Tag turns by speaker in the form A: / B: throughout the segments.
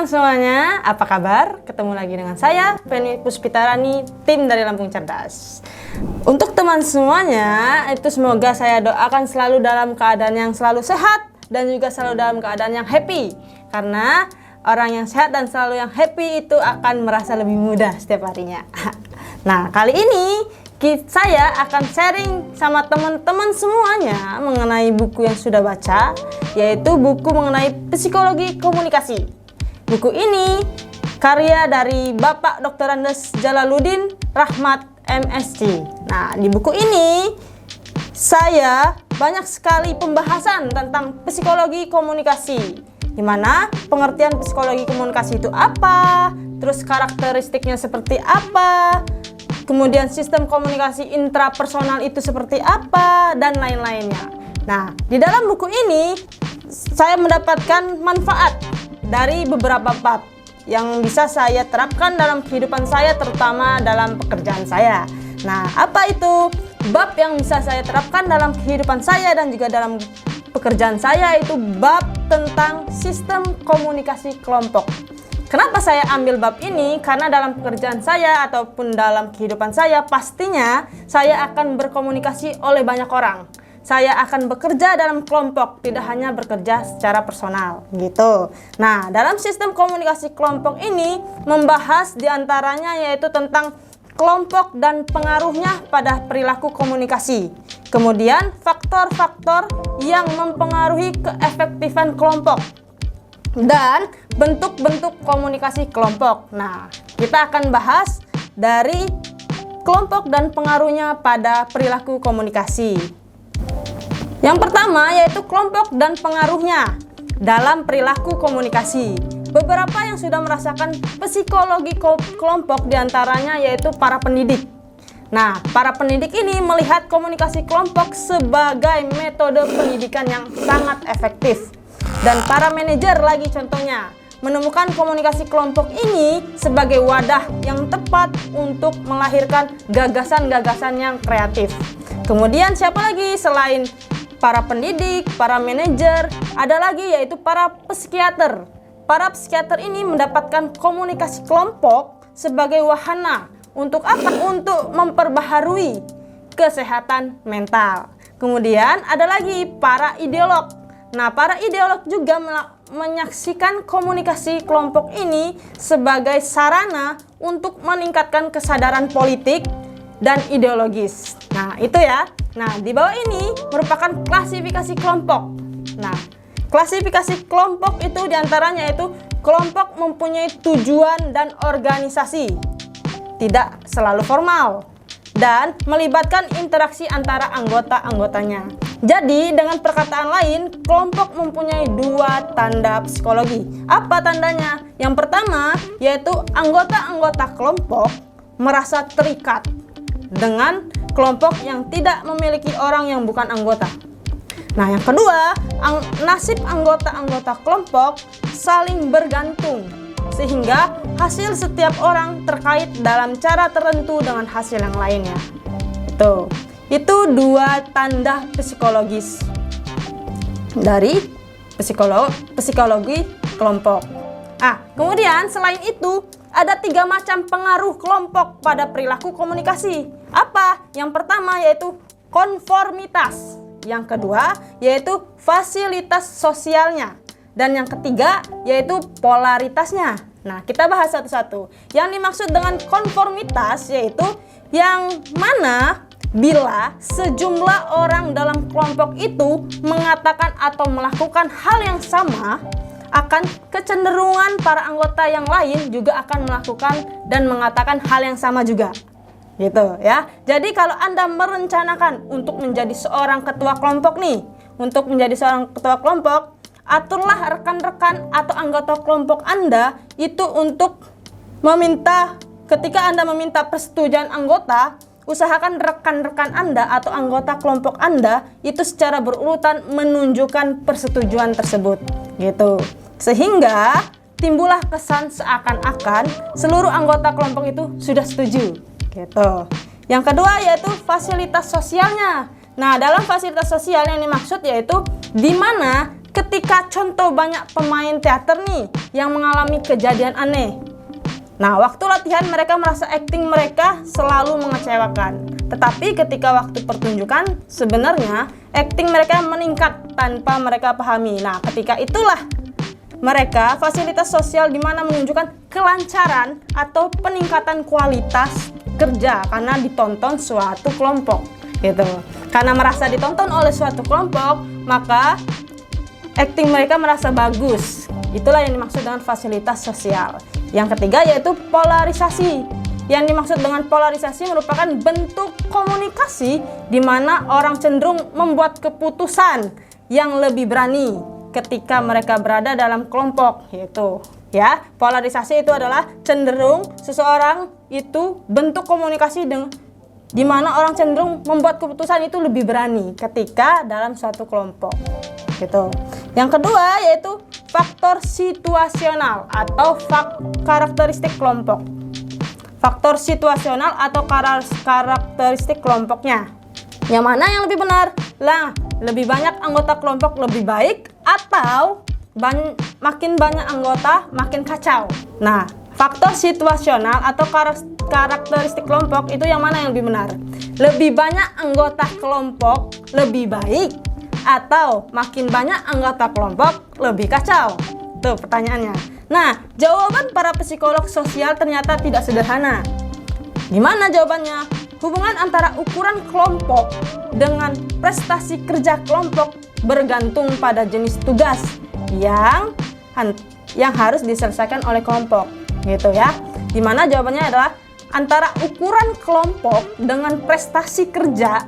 A: teman-teman semuanya, apa kabar? Ketemu lagi dengan saya, Penny Puspitarani, tim dari Lampung Cerdas. Untuk teman semuanya, itu semoga saya doakan selalu dalam keadaan yang selalu sehat dan juga selalu dalam keadaan yang happy. Karena orang yang sehat dan selalu yang happy itu akan merasa lebih mudah setiap harinya. Nah, kali ini saya akan sharing sama teman-teman semuanya mengenai buku yang sudah baca, yaitu buku mengenai psikologi komunikasi. Buku ini karya dari Bapak Dr. Andes Jalaluddin Rahmat MSc. Nah, di buku ini saya banyak sekali pembahasan tentang psikologi komunikasi, di mana pengertian psikologi komunikasi itu apa, terus karakteristiknya seperti apa, kemudian sistem komunikasi intrapersonal itu seperti apa, dan lain-lainnya. Nah, di dalam buku ini saya mendapatkan manfaat dari beberapa bab yang bisa saya terapkan dalam kehidupan saya, terutama dalam pekerjaan saya. Nah, apa itu bab yang bisa saya terapkan dalam kehidupan saya dan juga dalam pekerjaan saya? Itu bab tentang sistem komunikasi kelompok. Kenapa saya ambil bab ini? Karena dalam pekerjaan saya ataupun dalam kehidupan saya, pastinya saya akan berkomunikasi oleh banyak orang. Saya akan bekerja dalam kelompok, tidak hanya bekerja secara personal, gitu. Nah, dalam sistem komunikasi kelompok ini membahas diantaranya yaitu tentang kelompok dan pengaruhnya pada perilaku komunikasi. Kemudian faktor-faktor yang mempengaruhi keefektifan kelompok dan bentuk-bentuk komunikasi kelompok. Nah, kita akan bahas dari kelompok dan pengaruhnya pada perilaku komunikasi. Yang pertama yaitu kelompok dan pengaruhnya dalam perilaku komunikasi. Beberapa yang sudah merasakan psikologi kelompok diantaranya yaitu para pendidik. Nah, para pendidik ini melihat komunikasi kelompok sebagai metode pendidikan yang sangat efektif. Dan para manajer lagi contohnya menemukan komunikasi kelompok ini sebagai wadah yang tepat untuk melahirkan gagasan-gagasan yang kreatif. Kemudian siapa lagi selain para pendidik, para manajer, ada lagi yaitu para psikiater. Para psikiater ini mendapatkan komunikasi kelompok sebagai wahana untuk apa? Untuk memperbaharui kesehatan mental. Kemudian ada lagi para ideolog. Nah, para ideolog juga menyaksikan komunikasi kelompok ini sebagai sarana untuk meningkatkan kesadaran politik dan ideologis. Nah, itu ya. Nah, di bawah ini merupakan klasifikasi kelompok. Nah, klasifikasi kelompok itu diantaranya itu kelompok mempunyai tujuan dan organisasi, tidak selalu formal, dan melibatkan interaksi antara anggota-anggotanya. Jadi, dengan perkataan lain, kelompok mempunyai dua tanda psikologi. Apa tandanya? Yang pertama, yaitu anggota-anggota kelompok merasa terikat dengan kelompok yang tidak memiliki orang yang bukan anggota. Nah, yang kedua, nasib anggota-anggota kelompok saling bergantung, sehingga hasil setiap orang terkait dalam cara tertentu dengan hasil yang lainnya. Itu dua tanda psikologis dari psikologi kelompok. Kemudian selain itu ada 3 macam pengaruh kelompok pada perilaku komunikasi. Apa? Yang pertama yaitu konformitas. Yang kedua yaitu fasilitas sosialnya. Dan yang ketiga yaitu polaritasnya. Nah, kita bahas satu-satu. Yang dimaksud dengan konformitas yaitu yang mana bila sejumlah orang dalam kelompok itu mengatakan atau melakukan hal yang sama, akan kecenderungan para anggota yang lain juga akan melakukan dan mengatakan hal yang sama juga, gitu ya. Jadi kalau Anda merencanakan untuk menjadi seorang ketua kelompok nih, aturlah rekan-rekan atau anggota kelompok Anda itu untuk meminta, ketika Anda meminta persetujuan anggota, usahakan rekan-rekan Anda atau anggota kelompok Anda itu secara berurutan menunjukkan persetujuan tersebut, gitu. Sehingga timbullah kesan seakan-akan seluruh anggota kelompok itu sudah setuju, gitu. Yang kedua yaitu fasilitas sosialnya. Nah, dalam fasilitas sosial yang dimaksud yaitu di mana ketika contoh banyak pemain teater nih yang mengalami kejadian aneh. Nah, waktu latihan mereka merasa akting mereka selalu mengecewakan. Tetapi ketika waktu pertunjukan, sebenarnya akting mereka meningkat tanpa mereka pahami. Nah, ketika itulah mereka fasilitas sosial di mana menunjukkan kelancaran atau peningkatan kualitas kerja karena ditonton suatu kelompok gitu. Karena merasa ditonton oleh suatu kelompok, maka akting mereka merasa bagus. Itulah yang dimaksud dengan fasilitas sosial. Yang ketiga yaitu polarisasi. Yang dimaksud dengan polarisasi merupakan bentuk komunikasi di mana orang cenderung membuat keputusan yang lebih berani ketika mereka berada dalam kelompok, yaitu ya, polarisasi itu adalah cenderung seseorang itu bentuk komunikasi di mana orang cenderung membuat keputusan itu lebih berani ketika dalam suatu kelompok gitu. Yang kedua yaitu faktor situasional atau karakteristik kelompok. Faktor situasional atau karakteristik kelompoknya. Yang mana yang lebih benar? Lah, lebih banyak anggota kelompok lebih baik atau makin banyak anggota makin kacau. Nah, faktor situasional atau karakteristik kelompok itu yang mana yang lebih benar? Lebih banyak anggota kelompok lebih baik atau makin banyak anggota kelompok lebih kacau? Tuh pertanyaannya. Nah, jawaban para psikolog sosial ternyata tidak sederhana. Gimana jawabannya? Hubungan antara ukuran kelompok dengan prestasi kerja kelompok bergantung pada jenis tugas yang harus diselesaikan oleh kelompok, gitu ya. Dimana jawabannya adalah antara ukuran kelompok dengan prestasi kerja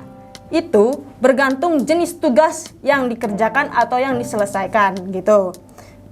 A: itu bergantung jenis tugas yang dikerjakan atau yang diselesaikan, gitu.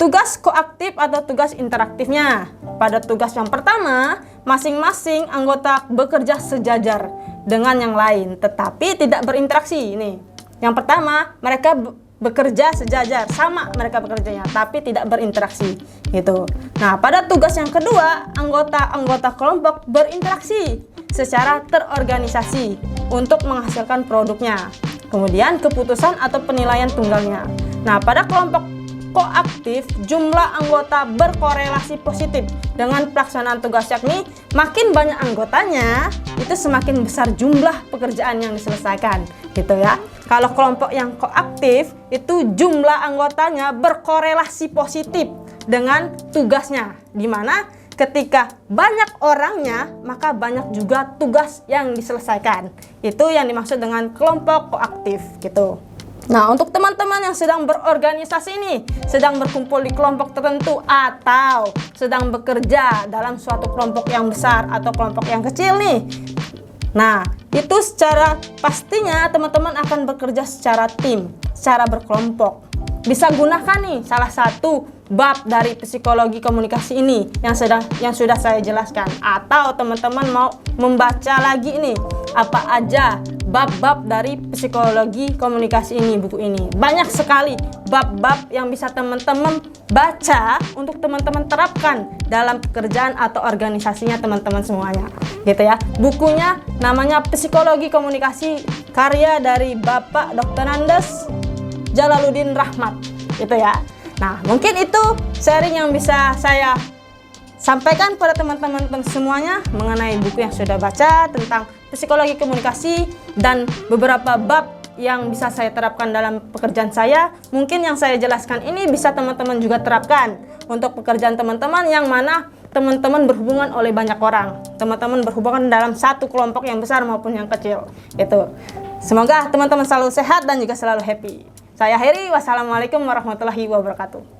A: Tugas koaktif atau tugas interaktifnya. Pada tugas yang pertama, masing-masing anggota bekerja sejajar dengan yang lain, tetapi tidak berinteraksi. Ini yang pertama, mereka bekerja sejajar, sama mereka bekerjanya, tapi tidak berinteraksi, gitu. Nah, pada tugas yang kedua, anggota-anggota kelompok berinteraksi secara terorganisasi untuk menghasilkan produknya. Kemudian keputusan atau penilaian tunggalnya. Nah, pada kelompok koaktif, jumlah anggota berkorelasi positif dengan pelaksanaan tugas, yakni makin banyak anggotanya, itu semakin besar jumlah pekerjaan yang diselesaikan, gitu ya. Kalau kelompok yang koaktif, itu jumlah anggotanya berkorelasi positif dengan tugasnya, di mana ketika banyak orangnya, maka banyak juga tugas yang diselesaikan. Itu yang dimaksud dengan kelompok koaktif, gitu. Nah, untuk teman-teman yang sedang berorganisasi nih, sedang berkumpul di kelompok tertentu atau sedang bekerja dalam suatu kelompok yang besar atau kelompok yang kecil nih. Nah, itu secara pastinya teman-teman akan bekerja secara tim, secara berkelompok. Bisa gunakan nih salah satu bab dari psikologi komunikasi ini yang sudah saya jelaskan, atau teman-teman mau membaca lagi nih apa aja bab-bab dari psikologi komunikasi ini, buku ini. Banyak sekali bab-bab yang bisa teman-teman baca untuk teman-teman terapkan dalam pekerjaan atau organisasinya teman-teman semuanya, gitu ya. Bukunya namanya Psikologi Komunikasi, karya dari Bapak Dr. Andes Jalaluddin Rahmat, gitu ya. Nah, mungkin itu sharing yang bisa saya sampaikan pada teman-teman semuanya mengenai buku yang sudah baca tentang psikologi komunikasi dan beberapa bab yang bisa saya terapkan dalam pekerjaan saya. Mungkin yang saya jelaskan ini bisa teman-teman juga terapkan untuk pekerjaan teman-teman yang mana teman-teman berhubungan oleh banyak orang. Teman-teman berhubungan dalam satu kelompok yang besar maupun yang kecil. Itu. Semoga teman-teman selalu sehat dan juga selalu happy. Saya akhiri, wassalamualaikum warahmatullahi wabarakatuh.